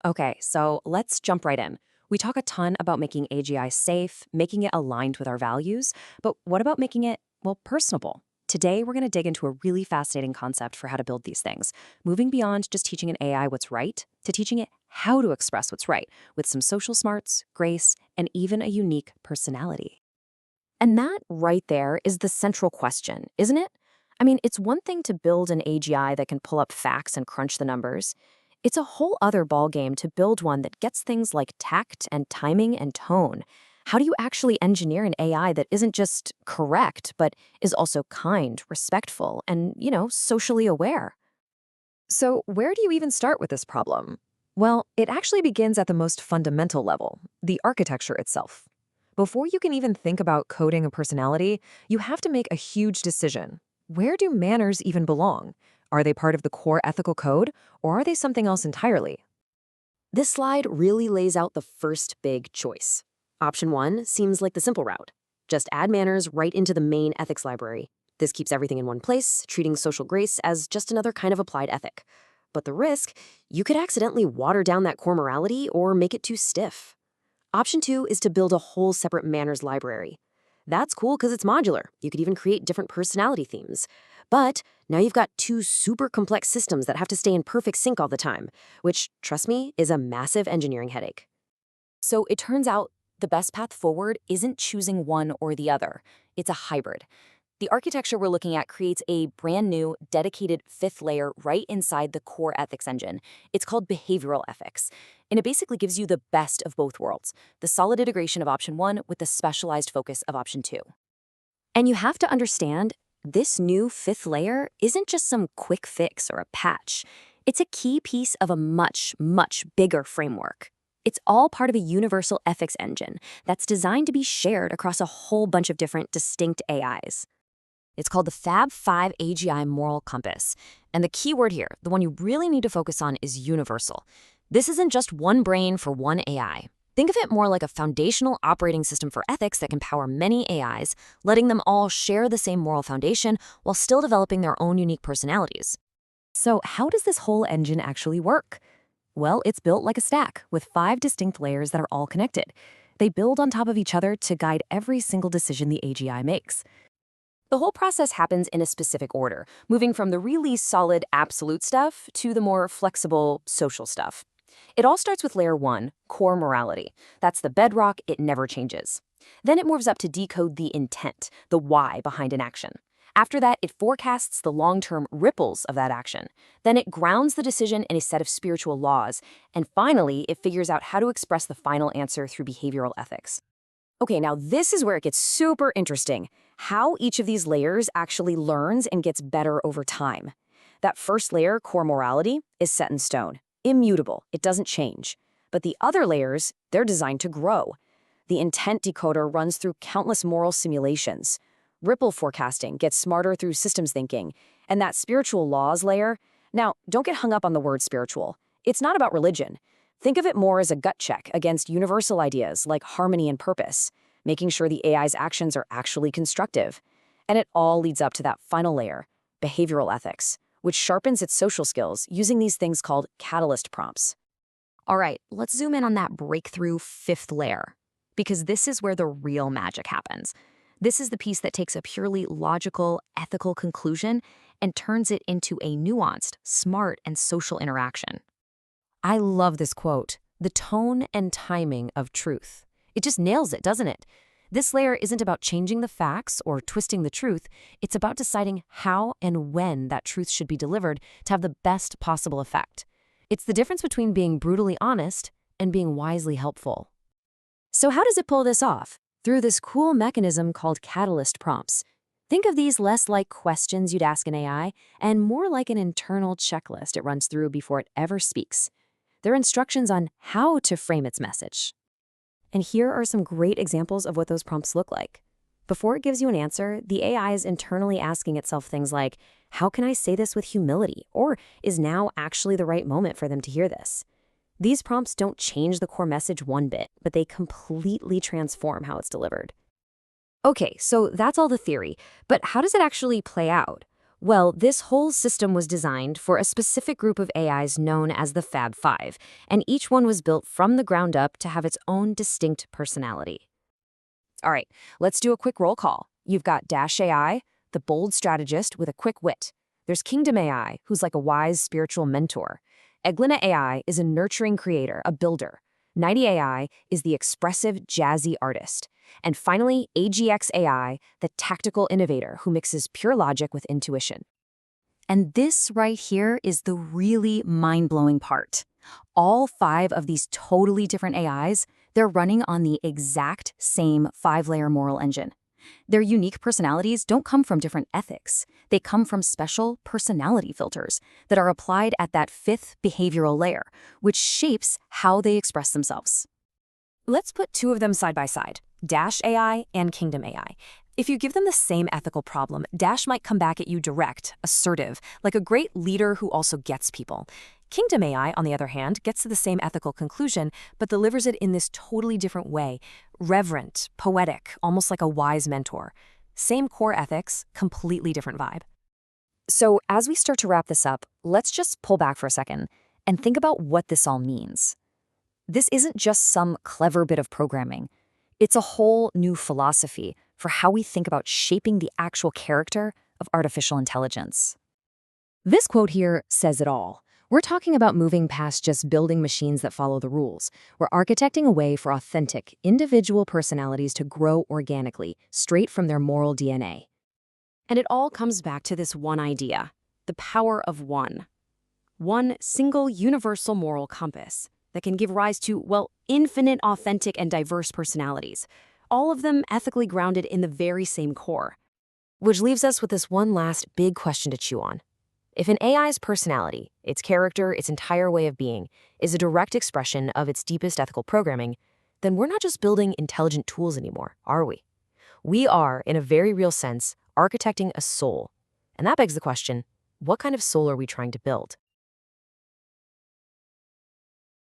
Okay, so let's jump right in. We talk a ton about making AGI safe, making it aligned with our values, but what about making it, well, personable? Today, we're going to dig into a really fascinating concept for how to build these things, moving beyond just teaching an AI what's right to teaching it how to express what's right with some social smarts, grace, and even a unique personality. And that right there is the central question, isn't it? I mean, it's one thing to build an AGI that can pull up facts and crunch the numbers. It's a whole other ballgame to build one that gets things like tact and timing and tone. How do you actually engineer an AI that isn't just correct, but is also kind, respectful, and, socially aware? So, where do you even start with this problem? Well, it actually begins at the most fundamental level, the architecture itself. Before you can even think about coding a personality, you have to make a huge decision. Where do manners even belong? Are they part of the core ethical code, or are they something else entirely? This slide really lays out the first big choice. Option 1 seems like the simple route. Just add manners right into the main ethics library. This keeps everything in one place, treating social grace as just another kind of applied ethic. But the risk, you could accidentally water down that core morality or make it too stiff. Option 2 is to build a whole separate manners library. That's cool because it's modular. You could even create different personality themes. But now you've got two super complex systems that have to stay in perfect sync all the time, which, trust me, is a massive engineering headache. So it turns out the best path forward isn't choosing one or the other. It's a hybrid. The architecture we're looking at creates a brand new, dedicated fifth layer right inside the core ethics engine. It's called behavioral ethics, and it basically gives you the best of both worlds, the solid integration of option 1 with the specialized focus of option 2. And you have to understand, this new fifth layer isn't just some quick fix or a patch. It's a key piece of a much, much bigger framework. It's all part of a universal ethics engine that's designed to be shared across a whole bunch of different distinct AIs. It's called the Fab 5 AGI Moral Compass. And the key word here, the one you really need to focus on, is universal. This isn't just one brain for one AI. Think of it more like a foundational operating system for ethics that can power many AIs, letting them all share the same moral foundation while still developing their own unique personalities. So, how does this whole engine actually work? Well, it's built like a stack with 5 distinct layers that are all connected. They build on top of each other to guide every single decision the AGI makes. The whole process happens in a specific order, moving from the really solid absolute stuff to the more flexible social stuff. It all starts with layer 1, core morality. That's the bedrock, it never changes. Then it moves up to decode the intent, the why behind an action. After that, it forecasts the long-term ripples of that action. Then it grounds the decision in a set of spiritual laws. And finally, it figures out how to express the final answer through behavioral ethics. Okay, now this is where it gets super interesting. How each of these layers actually learns and gets better over time. That first layer, core morality, is set in stone, immutable, it doesn't change. But the other layers, they're designed to grow. The intent decoder runs through countless moral simulations. Ripple forecasting gets smarter through systems thinking. And that spiritual laws layer, now don't get hung up on the word spiritual. It's not about religion. Think of it more as a gut check against universal ideas like harmony and purpose, making sure the AI's actions are actually constructive. And it all leads up to that final layer, behavioral ethics, which sharpens its social skills using these things called catalyst prompts. All right, let's zoom in on that breakthrough fifth layer, because this is where the real magic happens. This is the piece that takes a purely logical, ethical conclusion and turns it into a nuanced, smart, and social interaction. I love this quote, the tone and timing of truth. It just nails it, doesn't it? This layer isn't about changing the facts or twisting the truth. It's about deciding how and when that truth should be delivered to have the best possible effect. It's the difference between being brutally honest and being wisely helpful. So how does it pull this off? Through this cool mechanism called catalyst prompts. Think of these less like questions you'd ask an AI and more like an internal checklist it runs through before it ever speaks. They're instructions on how to frame its message. And here are some great examples of what those prompts look like. Before it gives you an answer, the AI is internally asking itself things like, how can I say this with humility? Or is now actually the right moment for them to hear this? These prompts don't change the core message one bit, but they completely transform how it's delivered. Okay, so that's all the theory, but how does it actually play out? Well, this whole system was designed for a specific group of AIs known as the Fab Five, and each one was built from the ground up to have its own distinct personality. All right, let's do a quick roll call. You've got Dash AI, the bold strategist with a quick wit. There's Kingdom AI, who's like a wise spiritual mentor. Eglina AI is a nurturing creator, a builder. Nighty AI is the expressive, jazzy artist. And finally, AGX AI, the tactical innovator who mixes pure logic with intuition. And this right here is the really mind-blowing part. All 5 of these totally different AIs, they're running on the exact same 5-layer moral engine. Their unique personalities don't come from different ethics. They come from special personality filters that are applied at that 5th behavioral layer, which shapes how they express themselves. Let's put 2 of them side by side, Dash AI and Kingdom AI. If you give them the same ethical problem, Dash might come back at you direct, assertive, like a great leader who also gets people. Kingdom AI, on the other hand, gets to the same ethical conclusion, but delivers it in this totally different way. Reverent, poetic, almost like a wise mentor. Same core ethics, completely different vibe. So as we start to wrap this up, let's just pull back for a second and think about what this all means. This isn't just some clever bit of programming. It's a whole new philosophy for how we think about shaping the actual character of artificial intelligence. This quote here says it all. We're talking about moving past just building machines that follow the rules. We're architecting a way for authentic, individual personalities to grow organically, straight from their moral DNA. And it all comes back to this one idea, the power of one. One single universal moral compass that can give rise to, well, infinite authentic and diverse personalities, all of them ethically grounded in the very same core. Which leaves us with this one last big question to chew on. If an AI's personality, its character, its entire way of being, is a direct expression of its deepest ethical programming, then we're not just building intelligent tools anymore, are we? We are, in a very real sense, architecting a soul. And that begs the question, what kind of soul are we trying to build?